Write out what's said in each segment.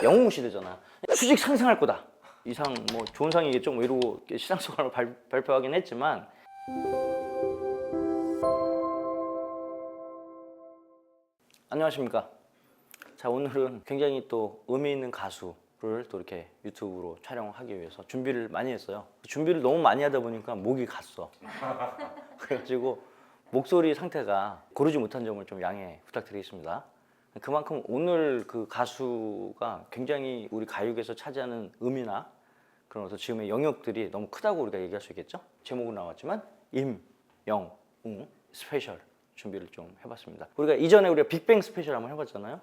영웅 시대잖아. 수직 상승할 거다. 이상 뭐 좋은 상이겠죠. 뭐 이러고 시상 소감을 발표하긴 했지만 안녕하십니까. 자, 오늘은 굉장히 또 의미 있는 가수를 또 이렇게 유튜브로 촬영하기 위해서 준비를 많이 했어요. 준비를 너무 많이 하다 보니까 목이 갔어. 그래가지고 목소리 상태가 고르지 못한 점을 좀 양해 부탁드리겠습니다. 그만큼 오늘 그 가수가 굉장히 우리 가요계에서 차지하는 의미나 그런 어떤 지금의 영역들이 너무 크다고 우리가 얘기할 수 있겠죠? 제목은 나왔지만 임영웅 스페셜 준비를 좀 해봤습니다. 우리가 빅뱅 스페셜 한번 해봤잖아요.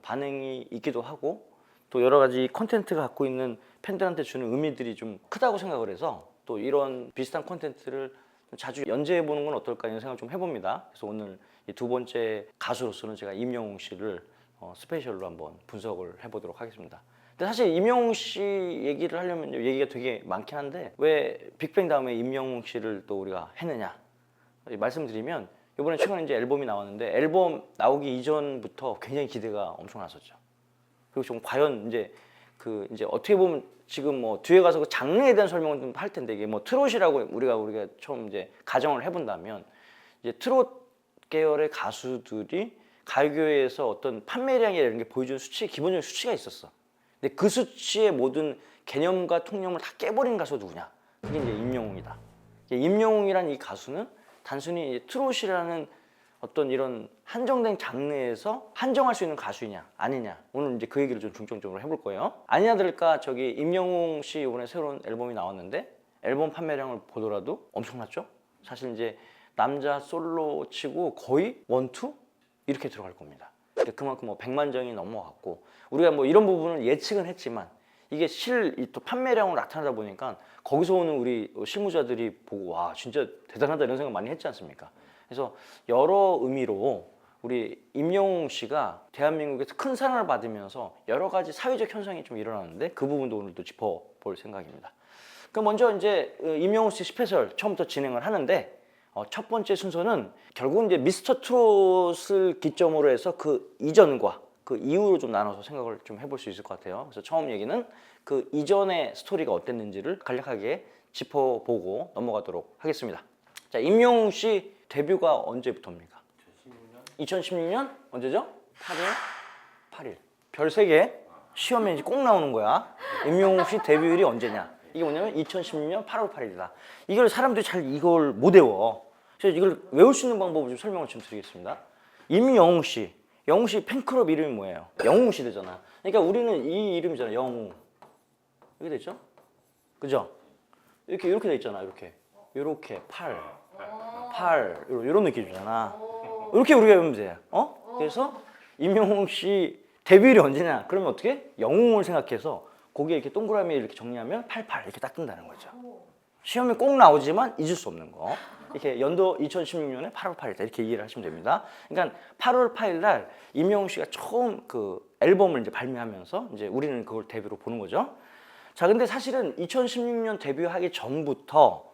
반응이 있기도 하고 또 여러 가지 컨텐츠가 갖고 있는 팬들한테 주는 의미들이 좀 크다고 생각을 해서 또 이런 비슷한 컨텐츠를 자주 연재해 보는 건 어떨까 이런 생각을 좀 해봅니다. 그래서 오늘 이 두 번째 가수로서는 제가 임영웅 씨를 스페셜로 한번 분석을 해보도록 하겠습니다. 근데 사실 임영웅 씨 얘기를 하려면 얘기가 되게 많긴 한데 왜 빅뱅 다음에 임영웅 씨를 또 우리가 했느냐 말씀드리면 이번에 최근에 이제 앨범이 나왔는데 앨범 나오기 이전부터 굉장히 기대가 엄청났었죠. 그리고 좀 과연 이제 이제 어떻게 보면 지금 뭐 뒤에 가서 그 장르에 대한 설명을 좀 할 텐데 이게 뭐 트롯이라고 우리가 처음 이제 가정을 해본다면 이제 트롯 계열의 가수들이 가요계에서 어떤 판매량이라는 게 보여주는 기본적인 수치가 있었어. 근데 그 수치의 모든 개념과 통념을 다 깨버린 가수가 누구냐? 그게 이제 임영웅이다. 임영웅이란 이 가수는 단순히 트롯이라는 어떤 이런 한정된 장르에서 한정할 수 있는 가수이냐 아니냐 오늘 이제 그 얘기를 좀 중점적으로 해볼 거예요. 아니나 다를까 저기 임영웅 씨 이번에 새로운 앨범이 나왔는데 앨범 판매량을 보더라도 엄청났죠. 사실 이제 남자 솔로 치고 거의 원투 이렇게 들어갈 겁니다. 그만큼 뭐 100만 장이 넘어갔고 우리가 뭐 이런 부분을 예측은 했지만 이게 또 판매량으로 나타나다 보니까 거기서 오는 우리 실무자들이 보고 와 진짜 대단하다 이런 생각 많이 했지 않습니까? 그래서 여러 의미로 우리 임영웅 씨가 대한민국에서 큰 사랑을 받으면서 여러 가지 사회적 현상이 좀 일어나는데 그 부분도 오늘 또 짚어볼 생각입니다. 그럼 먼저 이제 임영웅 씨 스페셜 처음부터 진행을 하는데 첫 번째 순서는 결국은 이제 미스터 트롯을 기점으로 해서 그 이전과 그 이후로 좀 나눠서 생각을 좀 해볼 수 있을 것 같아요. 그래서 처음 얘기는 그 이전의 스토리가 어땠는지를 간략하게 짚어보고 넘어가도록 하겠습니다. 자, 임영웅 씨 데뷔가 언제부터입니까? 2016년? 언제죠? 8월 8일. 별 3개 시험에 이제 꼭 나오는 거야. 임영웅 씨 데뷔일이 언제냐? 이게 뭐냐면 2016년 8월 8일이다. 이걸 사람들이 잘 이걸 못 외워. 그래서 이걸 외울 수 있는 방법을 좀 설명을 좀 드리겠습니다. 임영웅 씨. 영웅 씨 팬클럽 이름이 뭐예요? 영웅 시대잖아. 그러니까 우리는 이 이름이잖아. 영웅. 이렇게 돼 있죠? 그죠? 이렇게 돼 있잖아. 이렇게 팔 이런 느낌이잖아. 이렇게 우리가 외우면 돼. 그래서 임영웅 씨 데뷔일이 언제냐? 그러면 어떻게? 영웅을 생각해서 거기에 이렇게 동그라미 이렇게 정리하면 88 이렇게 딱 뜬다는 거죠. 시험에 꼭 나오지만 잊을 수 없는 거. 이렇게 연도 2016년에 8월 8일 이렇게 이해를 하시면 됩니다. 그러니까 8월 8일 날 임영웅 씨가 처음 그 앨범을 이제 발매하면서 이제 우리는 그걸 데뷔로 보는 거죠. 자, 근데 사실은 2016년 데뷔하기 전부터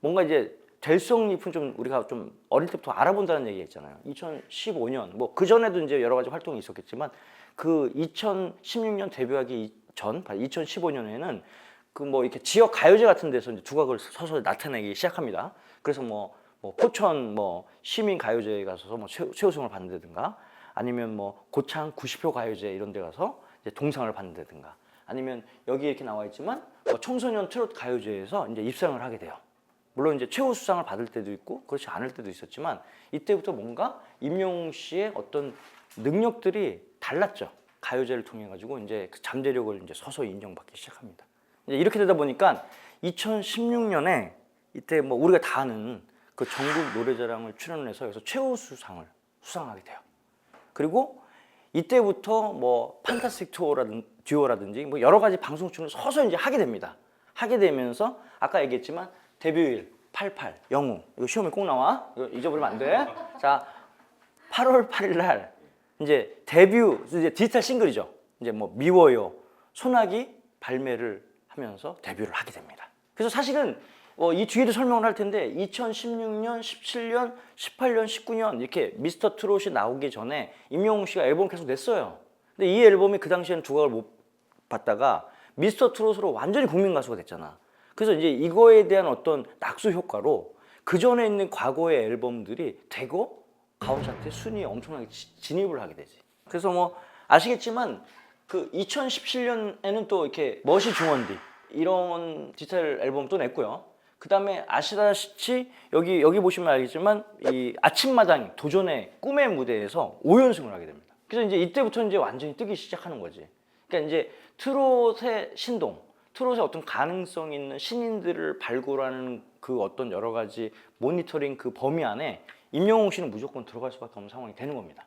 뭔가 이제 될성 잎은 좀 우리가 좀 어릴 때부터 알아본다는 얘기가 있잖아요. 2015년 뭐 그 전에도 이제 여러 가지 활동이 있었겠지만 그 2016년 데뷔하기 전 2015년에는 그 뭐 이렇게 지역 가요제 같은 데서 이제 두각을 서서히 나타내기 시작합니다. 그래서 뭐 포천 뭐 시민 가요제에 가서 뭐 최우승을 받는다든가 아니면 뭐 고창 90표 가요제 이런 데 가서 이제 동상을 받는다든가 아니면 여기 이렇게 나와 있지만 뭐 청소년 트로트 가요제에서 이제 입상을 하게 돼요. 물론 이제 최우 수상을 받을 때도 있고 그렇지 않을 때도 있었지만 이때부터 뭔가 임영웅 씨의 어떤 능력들이 달랐죠. 가요제를 통해 가지고 이제 그 잠재력을 이제 서서히 인정받기 시작합니다. 이제 이렇게 되다 보니까 2016년에 이때 뭐 우리가 다 아는 그 전국 노래자랑을 출연을 해서 여기서 최우수상을 수상하게 돼요. 그리고 이때부터 뭐 판타스틱 듀오라든지 뭐 여러 가지 방송 출연을 서서히 이제 하게 됩니다. 하게 되면서 아까 얘기했지만 데뷔일 88 영웅 이거 시험에 꼭 나와. 이거 잊어버리면 안 돼. 자, 8월 8일 날 이제 데뷔 이제 디지털 싱글이죠. 이제 뭐 미워요, 소나기 발매를 하면서 데뷔를 하게 됩니다. 그래서 사실은 이 뒤에도 설명을 할 텐데 2016년, 17년, 18년, 19년 이렇게 미스터 트롯이 나오기 전에 임영웅 씨가 앨범 계속 냈어요. 근데 이 앨범이 그 당시에는 두각을 못 받다가 미스터 트롯으로 완전히 국민 가수가 됐잖아. 그래서 이제 이거에 대한 어떤 낙수 효과로 그 전에 있는 과거의 앨범들이 대거 가요 차트 순위에 엄청나게 진입을 하게 되지. 그래서 뭐 아시겠지만 그 2017년에는 또 이렇게 멋이 중원디 이런 디지털 앨범도 냈고요. 그 다음에 아시다시피 여기 보시면 알겠지만 이 아침마당 도전의 꿈의 무대에서 5연승을 하게 됩니다. 그래서 이제 이때부터 이제 완전히 뜨기 시작하는 거지. 그러니까 이제 트롯의 신동, 트롯의 어떤 가능성 있는 신인들을 발굴하는 그 어떤 여러 가지 모니터링 그 범위 안에 임영웅 씨는 무조건 들어갈 수밖에 없는 상황이 되는 겁니다.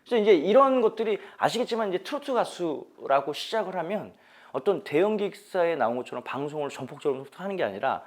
그래서 이제 이런 것들이 아시겠지만 이제 트로트 가수라고 시작을 하면 어떤 대형 기사에 나온 것처럼 방송을 전폭적으로 하는 게 아니라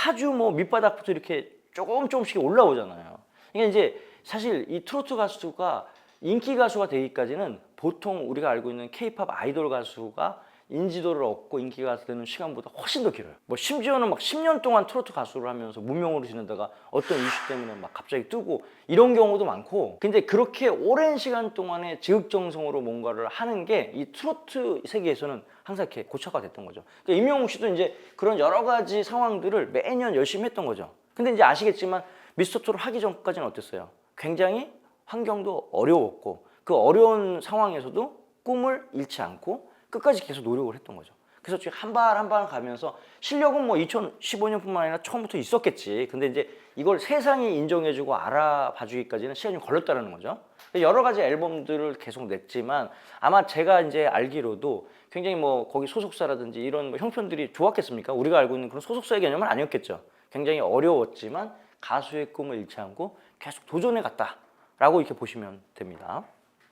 아주 뭐 밑바닥부터 이렇게 조금씩 올라오잖아요. 그러니까 이제 사실 이 트로트 가수가 인기 가수가 되기까지는 보통 우리가 알고 있는 K-팝 아이돌 가수가 인지도를 얻고 인기가 되는 시간보다 훨씬 더 길어요. 뭐 심지어는 막 10년 동안 트로트 가수를 하면서 무명으로 지내다가 어떤 이슈 때문에 막 갑자기 뜨고 이런 경우도 많고, 근데 그렇게 오랜 시간 동안에 지극정성으로 뭔가를 하는 게 이 트로트 세계에서는 항상 이렇게 고착화 됐던 거죠. 그러니까 임영웅 씨도 이제 그런 여러 가지 상황들을 매년 열심히 했던 거죠. 근데 이제 아시겠지만 미스터 트롯 하기 전까지는 어땠어요? 굉장히 환경도 어려웠고 그 어려운 상황에서도 꿈을 잃지 않고 끝까지 계속 노력을 했던 거죠. 그래서 한 발 한 발 가면서 실력은 뭐 2015년뿐만 아니라 처음부터 있었겠지. 근데 이제 이걸 세상이 인정해주고 알아봐주기까지는 시간이 좀 걸렸다는 거죠. 여러 가지 앨범들을 계속 냈지만 아마 제가 이제 알기로도 굉장히 뭐 거기 소속사라든지 이런 뭐 형편들이 좋았겠습니까? 우리가 알고 있는 그런 소속사의 개념은 아니었겠죠. 굉장히 어려웠지만 가수의 꿈을 잃지 않고 계속 도전해 갔다라고 이렇게 보시면 됩니다.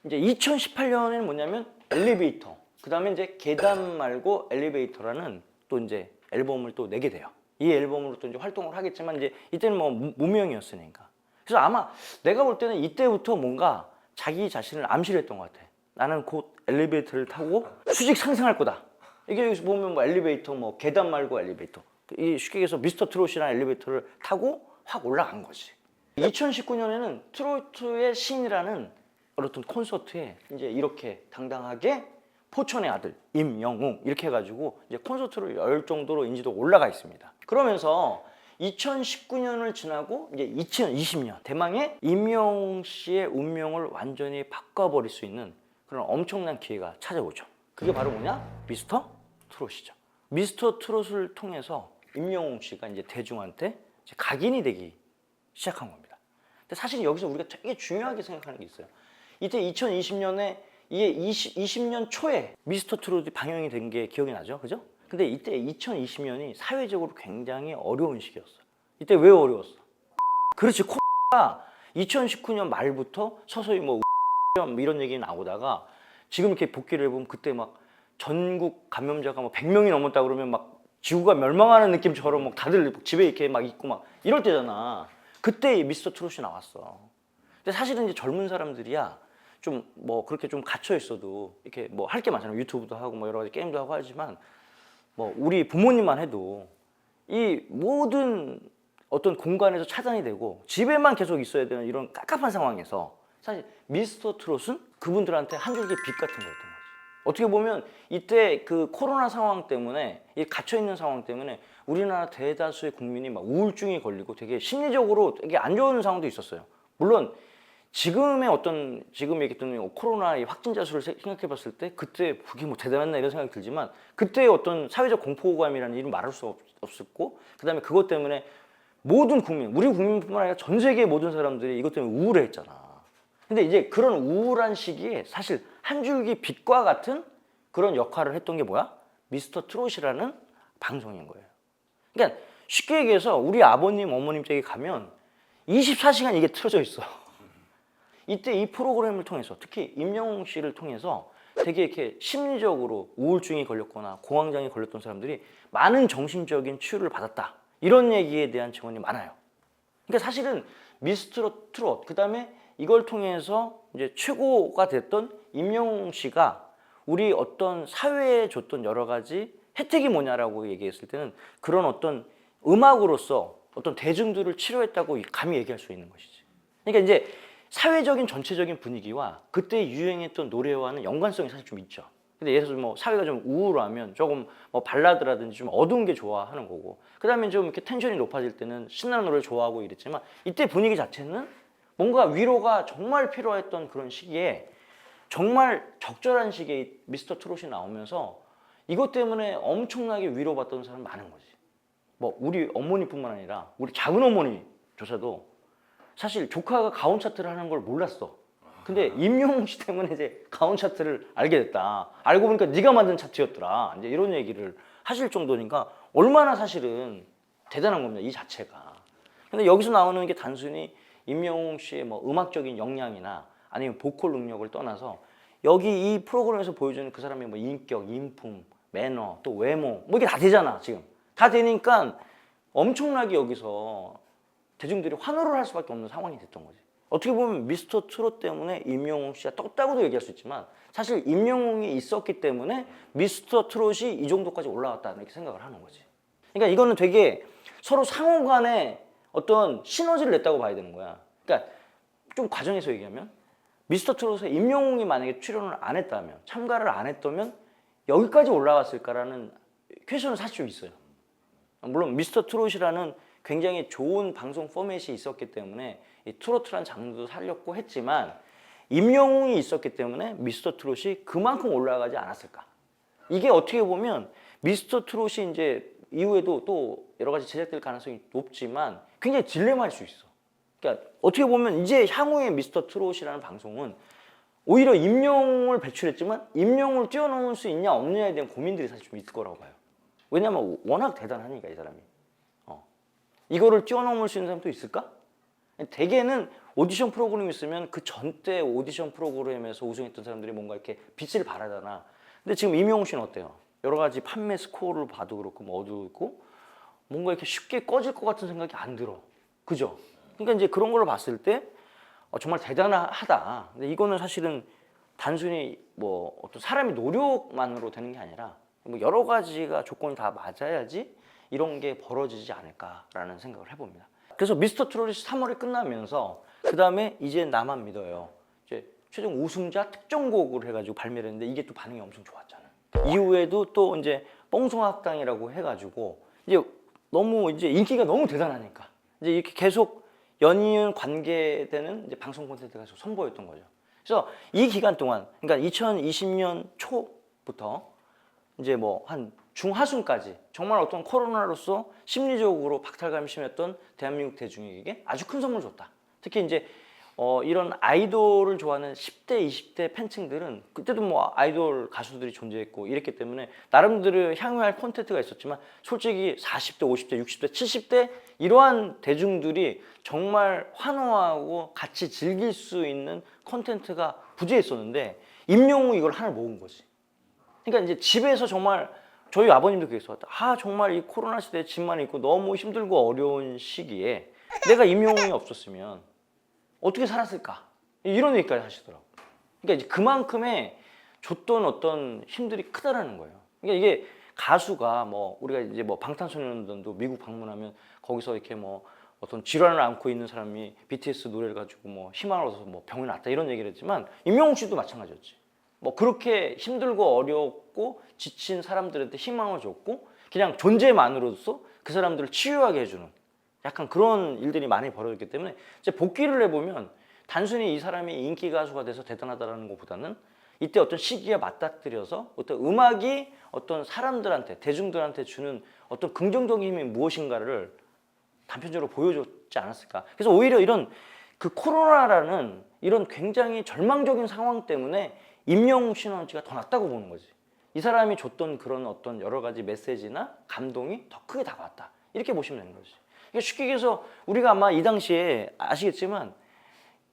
이제 2018년에는 뭐냐면 엘리베이터. 그 다음에 이제 계단 말고 엘리베이터라는 또 이제 앨범을 또 내게 돼요. 이 앨범으로 또 이제 활동을 하겠지만 이제 이때는 뭐 무명이었으니까. 그래서 아마 내가 볼 때는 이때부터 뭔가 자기 자신을 암시를 했던 것 같아. 나는 곧 엘리베이터를 타고 수직 상승할 거다. 이게 여기서 보면 뭐 엘리베이터 뭐 계단 말고 엘리베이터. 이 쉽게 얘기해서 미스터 트롯이라는 엘리베이터를 타고 확 올라간 거지. 2019년에는 트로트의 신이라는 어떤 콘서트에 이제 이렇게 당당하게 포천의 아들 임영웅 이렇게 해가지고 이제 콘서트를 열 정도로 인지도가 올라가 있습니다. 그러면서 2019년을 지나고 이제 2020년 대망의 임영웅 씨의 운명을 완전히 바꿔버릴 수 있는 그런 엄청난 기회가 찾아오죠. 그게 바로 뭐냐? 미스터 트롯이죠. 미스터 트롯을 통해서 임영웅 씨가 이제 대중한테 이제 각인이 되기 시작한 겁니다. 근데 사실 여기서 우리가 되게 중요하게 생각하는 게 있어요. 이때 2020년에 이게 20년 초에 미스터 트롯이 방영이 된 게 기억이 나죠? 그죠? 근데 이때 2020년이 사회적으로 굉장히 어려운 시기였어. 이때 왜 어려웠어? 그렇지, 코가 2019년 말부터 서서히 뭐 이런 얘기 나오다가 지금 이렇게 복귀를 해보면 그때 막 전국 감염자가 뭐 100명이 넘었다 그러면 막 지구가 멸망하는 느낌처럼 막 다들 집에 이렇게 막 있고 막 이럴 때잖아. 그때 미스터 트롯이 나왔어. 근데 사실은 이제 젊은 사람들이야 좀 뭐 그렇게 좀 갇혀 있어도 이렇게 뭐 할 게 많잖아요. 유튜브도 하고 뭐 여러 가지 게임도 하고 하지만 뭐 우리 부모님만 해도 이 모든 어떤 공간에서 차단이 되고 집에만 계속 있어야 되는 이런 깝깝한 상황에서 사실 미스터 트롯은 그분들한테 한 줄기 빛 같은 거였던 거지. 어떻게 보면 이때 그 코로나 상황 때문에 이 갇혀 있는 상황 때문에 우리나라 대다수의 국민이 막 우울증이 걸리고 되게 심리적으로 되게 안 좋은 상황도 있었어요. 물론 지금 얘기했던 코로나 확진자 수를 생각해 봤을 때 그때 그게 뭐 대단했나 이런 생각이 들지만 그때의 어떤 사회적 공포감이라는 일은 말할 수 없었고 그다음에 그것 때문에 모든 국민, 우리 국민뿐만 아니라 전 세계의 모든 사람들이 이것 때문에 우울해했잖아. 근데 이제 그런 우울한 시기에 사실 한 줄기 빛과 같은 그런 역할을 했던 게 뭐야? 미스터 트롯이라는 방송인 거예요. 그러니까 쉽게 얘기해서 우리 아버님, 어머님 댁에 가면 24시간 이게 틀어져 있어. 이때 이 프로그램을 통해서 특히 임영웅 씨를 통해서 되게 이렇게 심리적으로 우울증이 걸렸거나 공황장애 걸렸던 사람들이 많은 정신적인 치유를 받았다. 이런 얘기에 대한 증언이 많아요. 그러니까 사실은 미스터 트롯 그다음에 이걸 통해서 이제 최고가 됐던 임영웅 씨가 우리 어떤 사회에 줬던 여러 가지 혜택이 뭐냐라고 얘기했을 때는 그런 어떤 음악으로서 어떤 대중들을 치료했다고 감히 얘기할 수 있는 것이지. 그러니까 이제 사회적인 전체적인 분위기와 그때 유행했던 노래와는 연관성이 사실 좀 있죠. 근데 예를 들어서 뭐 사회가 좀 우울하면 조금 뭐 발라드라든지 좀 어두운 게 좋아하는 거고, 그다음에 좀 이렇게 텐션이 높아질 때는 신나는 노래를 좋아하고 이랬지만, 이때 분위기 자체는 뭔가 위로가 정말 필요했던 그런 시기에 정말 적절한 시기에 미스터 트롯이 나오면서 이것 때문에 엄청나게 위로받던 사람 많은 거지. 뭐 우리 어머니뿐만 아니라 우리 작은 어머니조차도 사실 조카가 가온 차트를 하는 걸 몰랐어. 근데 임영웅 씨 때문에 이제 가온 차트를 알게 됐다. 알고 보니까 네가 만든 차트였더라. 이제 이런 얘기를 하실 정도니까 얼마나 사실은 대단한 겁니다, 이 자체가. 근데 여기서 나오는 게 단순히 임영웅 씨의 뭐 음악적인 역량이나 아니면 보컬 능력을 떠나서 여기 이 프로그램에서 보여주는 그 사람의 뭐 인격, 인품, 매너, 또 외모 뭐 이게 다 되잖아. 지금 다 되니까 엄청나게 여기서 대중들이 환호를 할 수밖에 없는 상황이 됐던 거지. 어떻게 보면 미스터 트롯 때문에 임영웅 씨가 떴다고도 얘기할 수 있지만, 사실 임영웅이 있었기 때문에 미스터 트롯이 이 정도까지 올라왔다, 이렇게 생각을 하는 거지. 그러니까 이거는 되게 서로 상호 간에 어떤 시너지를 냈다고 봐야 되는 거야. 그러니까 좀 과정에서 얘기하면 미스터 트롯에 임영웅이 만약에 출연을 안 했다면, 참가를 안 했다면 여기까지 올라왔을까라는 퀘션은 사실 좀 있어요. 물론 미스터 트롯이라는 굉장히 좋은 방송 포맷이 있었기 때문에 이 트로트란 장르도 살렸고 했지만, 임영웅이 있었기 때문에 미스터 트롯이 그만큼 올라가지 않았을까. 이게 어떻게 보면 미스터 트롯이 이제 이후에도 또 여러 가지 제작될 가능성이 높지만 굉장히 딜레마일 수 있어. 그러니까 어떻게 보면 이제 향후의 미스터 트롯이라는 방송은 오히려 임영웅을 배출했지만 임영웅을 뛰어넘을 수 있냐 없느냐에 대한 고민들이 사실 좀 있을 거라고 봐요. 왜냐면 워낙 대단하니까 이 사람이. 이거를 뛰어넘을 수 있는 사람도 있을까? 대개는 오디션 프로그램이 있으면 그 전때 오디션 프로그램에서 우승했던 사람들이 뭔가 이렇게 빛을 발하잖아. 근데 지금 임영웅 씨는 어때요? 여러 가지 판매 스코어를 봐도 그렇고 뭐 어디도 있고 뭔가 이렇게 쉽게 꺼질 것 같은 생각이 안 들어. 그죠? 그러니까 이제 그런 걸로 봤을 때 정말 대단하다. 근데 이거는 사실은 단순히 뭐 어떤 사람의 노력만으로 되는 게 아니라 뭐 여러 가지가 조건이 다 맞아야지 이런 게 벌어지지 않을까라는 생각을 해봅니다. 그래서 미스터 트롯이 3월에 끝나면서 그 다음에 이제 나만 믿어요. 이제 최종 우승자 특정곡을 해가지고 발매를 했는데 이게 또 반응이 엄청 좋았잖아요. 이후에도 또 이제 뽕송학당이라고 해가지고 이제 너무 이제 인기가 너무 대단하니까 이제 이렇게 계속 연이은 관계되는 이제 방송 콘텐츠가 계속 선보였던 거죠. 그래서 이 기간 동안, 그러니까 2020년 초부터 이제 뭐 한 중하순까지 정말 어떤 코로나로서 심리적으로 박탈감이 심했던 대한민국 대중에게 아주 큰 선물을 줬다. 특히 이제 이런 아이돌을 좋아하는 10대, 20대 팬층들은 그때도 뭐 아이돌 가수들이 존재했고 이랬기 때문에 나름대로 향유할 콘텐츠가 있었지만, 솔직히 40대, 50대, 60대, 70대 이러한 대중들이 정말 환호하고 같이 즐길 수 있는 콘텐츠가 부재했었는데 임영웅이 이걸 하나 모은 거지. 그러니까 이제 집에서 정말 저희 아버님도 그랬었다. 정말 이 코로나 시대에 집만 있고 너무 힘들고 어려운 시기에 내가 임영웅이 없었으면 어떻게 살았을까? 이런 얘기까지 하시더라고. 그러니까 이제 그만큼의 줬던 어떤 힘들이 크다라는 거예요. 그러니까 이게 가수가 뭐 우리가 이제 뭐 방탄소년단도 미국 방문하면 거기서 이렇게 뭐 어떤 질환을 앓고 있는 사람이 BTS 노래를 가지고 뭐 희망을 얻어서 뭐 병이 낫다 이런 얘기를 했지만, 임영웅 씨도 마찬가지였지. 뭐 그렇게 힘들고 어렵고 지친 사람들한테 희망을 줬고 그냥 존재만으로서 그 사람들을 치유하게 해주는 약간 그런 일들이 많이 벌어졌기 때문에 이제 복귀를 해보면 단순히 이 사람이 인기 가수가 돼서 대단하다는 것보다는 이때 어떤 시기에 맞닥뜨려서 어떤 음악이 어떤 사람들한테, 대중들한테 주는 어떤 긍정적인 힘이 무엇인가를 단편적으로 보여줬지 않았을까. 그래서 오히려 이런 그 코로나라는 이런 굉장히 절망적인 상황 때문에 임영웅 씨너지가 더 낫다고 보는 거지. 이 사람이 줬던 그런 어떤 여러 가지 메시지나 감동이 더 크게 다가왔다, 이렇게 보시면 되는 거지. 그러니까 쉽게 얘기해서 우리가 아마 이 당시에 아시겠지만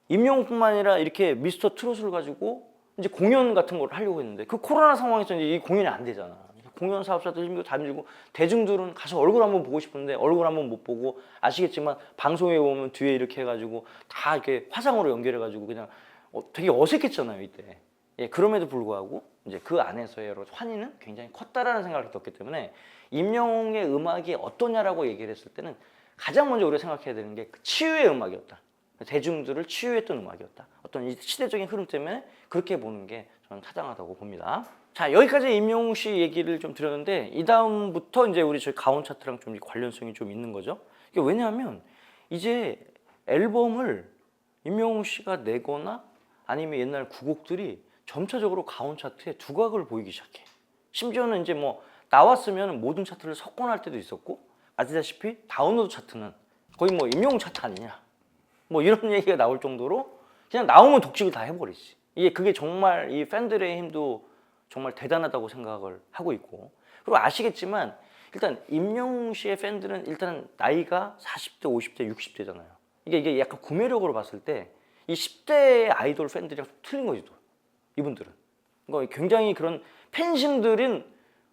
임영웅뿐만 아니라 이렇게 미스터 트롯을 가지고 이제 공연 같은 걸 하려고 했는데 그 코로나 상황에서 이제 이 공연이 안 되잖아. 공연 사업자들 힘들고 다 힘들고 대중들은 가서 얼굴 한번 보고 싶은데 얼굴 한번 못 보고, 아시겠지만 방송에 보면 뒤에 이렇게 해가지고 다 이렇게 화상으로 연결해가지고 그냥 되게 어색했잖아요 이때. 예, 그럼에도 불구하고 이제 그 안에서의 여러 환희는 굉장히 컸다라는 생각을 들었기 때문에 임영웅의 음악이 어떠냐라고 얘기를 했을 때는 가장 먼저 우리가 생각해야 되는 게 그 치유의 음악이었다. 대중들을 치유했던 음악이었다. 어떤 이 시대적인 흐름 때문에 그렇게 보는 게 저는 타당하다고 봅니다. 자, 여기까지 임영웅 씨 얘기를 좀 드렸는데 이 다음부터 이제 우리 저희 가온 차트랑 좀 관련성이 좀 있는 거죠. 이게 왜냐하면 이제 앨범을 임영웅 씨가 내거나 아니면 옛날 구곡들이 점차적으로 가온 차트에 두각을 보이기 시작해. 심지어는 이제 뭐 나왔으면 모든 차트를 석권할 때도 있었고, 아시다시피 다운로드 차트는 거의 뭐 임영웅 차트 아니냐, 뭐 이런 얘기가 나올 정도로 그냥 나오면 독식을 다 해버리지. 이게 그게 정말 이 팬들의 힘도 정말 대단하다고 생각을 하고 있고, 그리고 아시겠지만 일단 임영웅 씨의 팬들은 일단 나이가 40대, 50대, 60대잖아요. 이게 약간 구매력으로 봤을 때 이 10대 아이돌 팬들이랑 틀린 거지 또 이분들은. 그러니까 굉장히 그런 팬심들은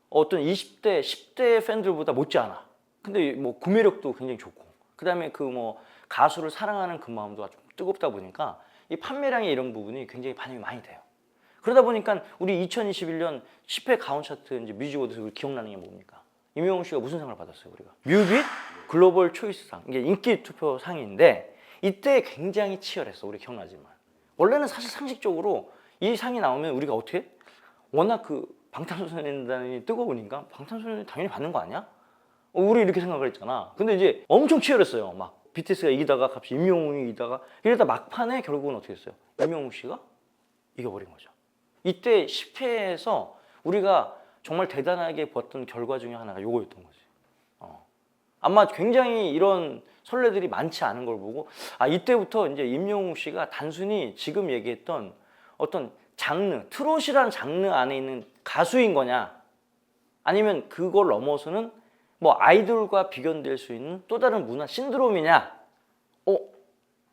어떤 20대, 10대 팬들보다 못지않아. 근데 뭐 구매력도 굉장히 좋고, 그 다음에 그 뭐 가수를 사랑하는 그 마음도 아주 뜨겁다 보니까 이 판매량의 이런 부분이 굉장히 반영이 많이 돼요. 그러다 보니까 우리 2021년 10회 가온 차트 이제 뮤직 어워드에서 기억나는 게 뭡니까? 임영웅 씨가 무슨 상을 받았어요, 우리가? 뮤빗 글로벌 초이스상. 이게 인기 투표 상인데 이때 굉장히 치열했어, 우리 기억나지만. 원래는 사실 상식적으로 이 상이 나오면 우리가 어떻게? 워낙 그 방탄소년단이 뜨거우니까 방탄소년단이 당연히 받는 거 아니야? 우리 이렇게 생각을 했잖아. 근데 이제 엄청 치열했어요. 막 BTS가 이기다가 갑자기 임영웅이 이기다가 이러다 막판에 결국은 어떻게 했어요? 임영웅 씨가 이겨버린 거죠. 이때 10회에서 우리가 정말 대단하게 봤던 결과 중에 하나가 요거였던 거지. 아마 굉장히 이런 선례들이 많지 않은 걸 보고, 아, 이때부터 이제 임영웅 씨가 단순히 지금 얘기했던 어떤 장르, 트롯이라는 장르 안에 있는 가수인 거냐, 아니면 그걸 넘어서는 뭐 아이돌과 비견될 수 있는 또 다른 문화 신드롬이냐,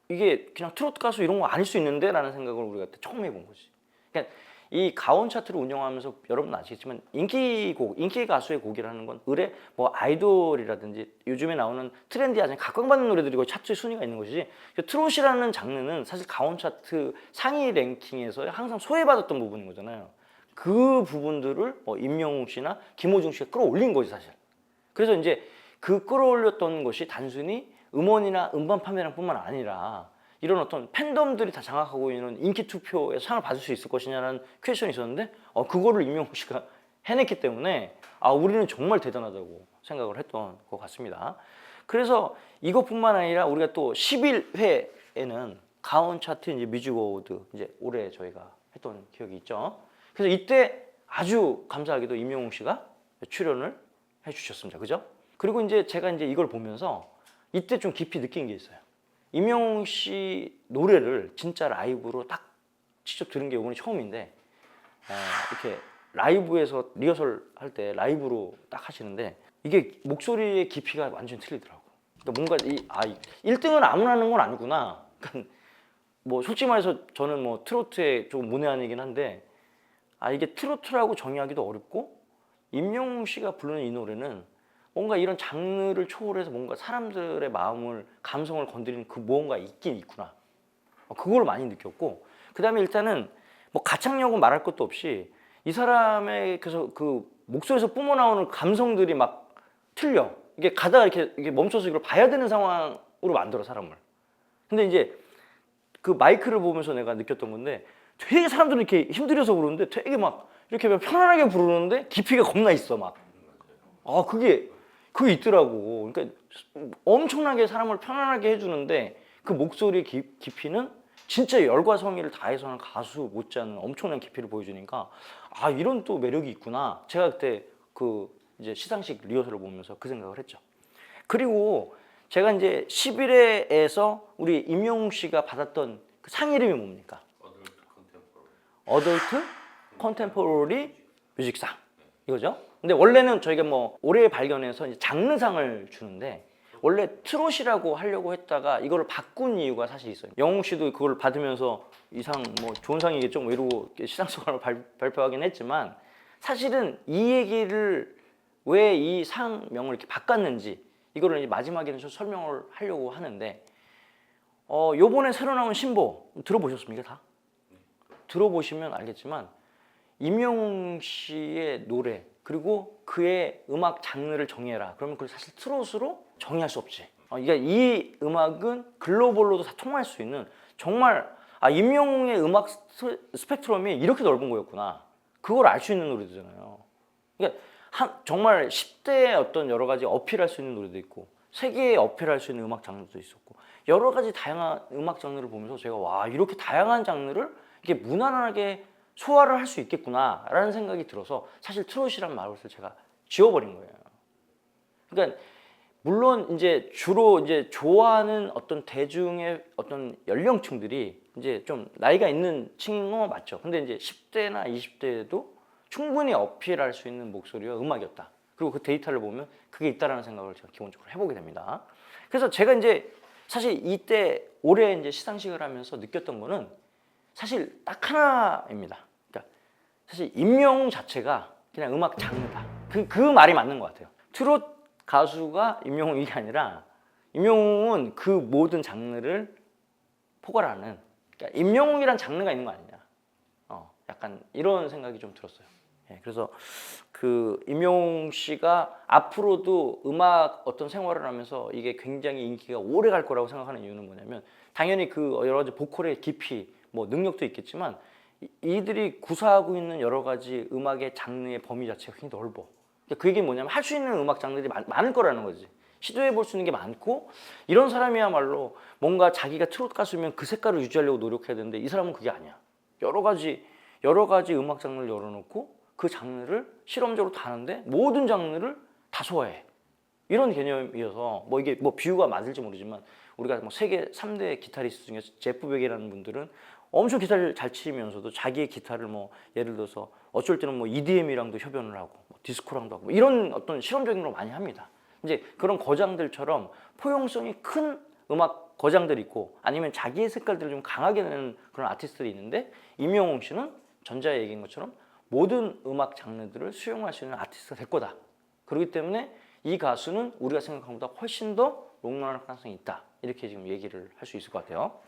이게 그냥 트로트 가수 이런 거 아닐 수 있는데 라는 생각을 우리가 그때 처음 해본 거지. 그러니까 이 가온 차트를 운영하면서 여러분 아시겠지만 인기곡, 인기 가수의 곡이라는 건 의뢰 뭐 아이돌이라든지 요즘에 나오는 트렌디하지 각광받는 노래들이 거의 차트 순위가 있는 것이지, 트롯이라는 장르는 사실 가온 차트 상위 랭킹에서 항상 소외받았던 부분인 거잖아요. 그 부분들을 뭐 임영웅 씨나 김호중 씨가 끌어올린 거지 사실. 그래서 이제 그 끌어올렸던 것이 단순히 음원이나 음반 판매량뿐만 아니라 이런 어떤 팬덤들이 다 장악하고 있는 인기 투표에서 상을 받을 수 있을 것이냐라는 퀘스천이 있었는데 그거를 임영웅 씨가 해냈기 때문에 우리는 정말 대단하다고 생각을 했던 것 같습니다. 그래서 이것뿐만 아니라 우리가 또 11회에는 가온 차트 이제 뮤직 어워드 이제 올해 저희가 했던 기억이 있죠. 그래서 이때 아주 감사하게도 임영웅 씨가 출연을 해주셨습니다. 그죠? 그리고 이제 제가 이제 이걸 보면서 이때 좀 깊이 느낀 게 있어요. 임영웅 씨 노래를 진짜 라이브로 딱 직접 들은 게 오늘 처음인데, 이렇게 라이브에서 리허설 할 때 라이브로 딱 하시는데 이게 목소리의 깊이가 완전히 틀리더라고. 그러니까 뭔가 1등은 아무나 하는 건 아니구나. 그러니까 뭐 솔직히 말해서 저는 뭐 트로트에 좀 문외한이긴 한데 이게 트로트라고 정의하기도 어렵고, 임영웅 씨가 부르는 이 노래는 뭔가 이런 장르를 초월해서 뭔가 사람들의 마음을, 감성을 건드리는 그 무언가 있긴 있구나. 그걸 많이 느꼈고, 그 다음에 일단은 뭐 가창력은 말할 것도 없이 이 사람의 그 목소리에서 뿜어나오는 감성들이 막 틀려. 이게 가다가 이렇게 멈춰서 이걸 봐야 되는 상황으로 만들어 사람을. 근데 이제 그 마이크를 보면서 내가 느꼈던 건데 되게 사람들은 이렇게 힘들여서 부르는데 되게 막 이렇게 편안하게 부르는데 깊이가 겁나 있어 막. 그게 있더라고. 그러니까 엄청나게 사람을 편안하게 해주는데 그 목소리의 깊이는 진짜 열과 성의를 다해서 하는 가수 못지않은 엄청난 깊이를 보여주니까 이런 또 매력이 있구나. 제가 그때 그 이제 시상식 리허설을 보면서 그 생각을 했죠. 그리고 제가 이제 11회에서 우리 임영웅 씨가 받았던 그 상 이름이 뭡니까? 어덜트 컨템포러리 뮤직상 이거죠. 근데 원래는 저희가 뭐 올해 발견해서 이제 장르상을 주는데 원래 트롯이라고 하려고 했다가 이거를 바꾼 이유가 사실 있어요. 영웅 씨도 그걸 받으면서 이 상 뭐 좋은 상이겠죠 뭐 이러고 시상소감을 발표하긴 했지만, 사실은 이 얘기를 왜 이 상명을 이렇게 바꿨는지 이거를 이제 마지막에는 좀 설명을 하려고 하는데, 요번에 새로 나온 신보 들어보셨습니까 다? 들어보시면 알겠지만 임영웅 씨의 노래 그리고 그의 음악 장르를 정의해라 그러면 그걸 사실 트롯으로 정의할 수 없지. 그러니까 이 음악은 글로벌로도 다 통할 수 있는, 정말 임영웅의 음악 스펙트럼이 이렇게 넓은 거였구나. 그걸 알 수 있는 노래잖아요. 그러니까 정말 10대의 어떤 여러 가지 어필할 수 있는 노래도 있고 세계에 어필할 수 있는 음악 장르도 있었고 여러 가지 다양한 음악 장르를 보면서 제가 와 이렇게 다양한 장르를 이렇게 무난하게 소화를 할 수 있겠구나라는 생각이 들어서 사실 트롯이란 말을 제가 지워버린 거예요. 그러니까 물론 이제 주로 이제 좋아하는 어떤 대중의 어떤 연령층들이 이제 좀 나이가 있는 층인 건 맞죠. 근데 이제 10대나 20대에도 충분히 어필할 수 있는 목소리와 음악이었다. 그리고 그 데이터를 보면 그게 있다라는 생각을 제가 기본적으로 해보게 됩니다. 그래서 제가 이제 사실 이때 올해 이제 시상식을 하면서 느꼈던 거는 사실 딱 하나입니다. 그러니까 사실 임영웅 자체가 그냥 음악 장르다. 그 말이 맞는 것 같아요. 트롯 가수가 임영웅이 아니라 임영웅은 그 모든 장르를 포괄하는 그러니까 임영웅이란 장르가 있는 거 아니냐 약간 이런 생각이 좀 들었어요. 그래서 그 임영웅 씨가 앞으로도 음악 어떤 생활을 하면서 이게 굉장히 인기가 오래 갈 거라고 생각하는 이유는 뭐냐면 당연히 그 여러 가지 보컬의 깊이 뭐 능력도 있겠지만 이들이 구사하고 있는 여러 가지 음악의 장르의 범위 자체가 굉장히 넓어. 그 얘기는 뭐냐면 할 수 있는 음악 장르들이 많을 거라는 거지. 시도해 볼 수 있는 게 많고 이런 사람이야말로 뭔가 자기가 트로트 가수면 그 색깔을 유지하려고 노력해야 되는데 이 사람은 그게 아니야. 여러 가지 음악 장르를 열어놓고 그 장르를 실험적으로 다는데 모든 장르를 다 소화해. 이런 개념이어서 뭐 이게 뭐 비유가 맞을지 모르지만 우리가 뭐 세계 3대 기타리스트 중에 제프 베게라는 분들은 엄청 기타를 잘 치면서도 자기의 기타를 뭐 예를 들어서 어쩔 때는 뭐 EDM이랑도 협연을 하고 뭐 디스코랑도 하고 뭐 이런 어떤 실험적인 걸 많이 합니다. 이제 그런 거장들처럼 포용성이 큰 음악 거장들이 있고 아니면 자기의 색깔들을 좀 강하게 내는 그런 아티스트들이 있는데 임영웅 씨는 전자의 얘기인 것처럼 모든 음악 장르들을 수용할 수 있는 아티스트가 될 거다. 그렇기 때문에 이 가수는 우리가 생각한 것보다 훨씬 더 롱런할 가능성이 있다. 이렇게 지금 얘기를 할 수 있을 것 같아요.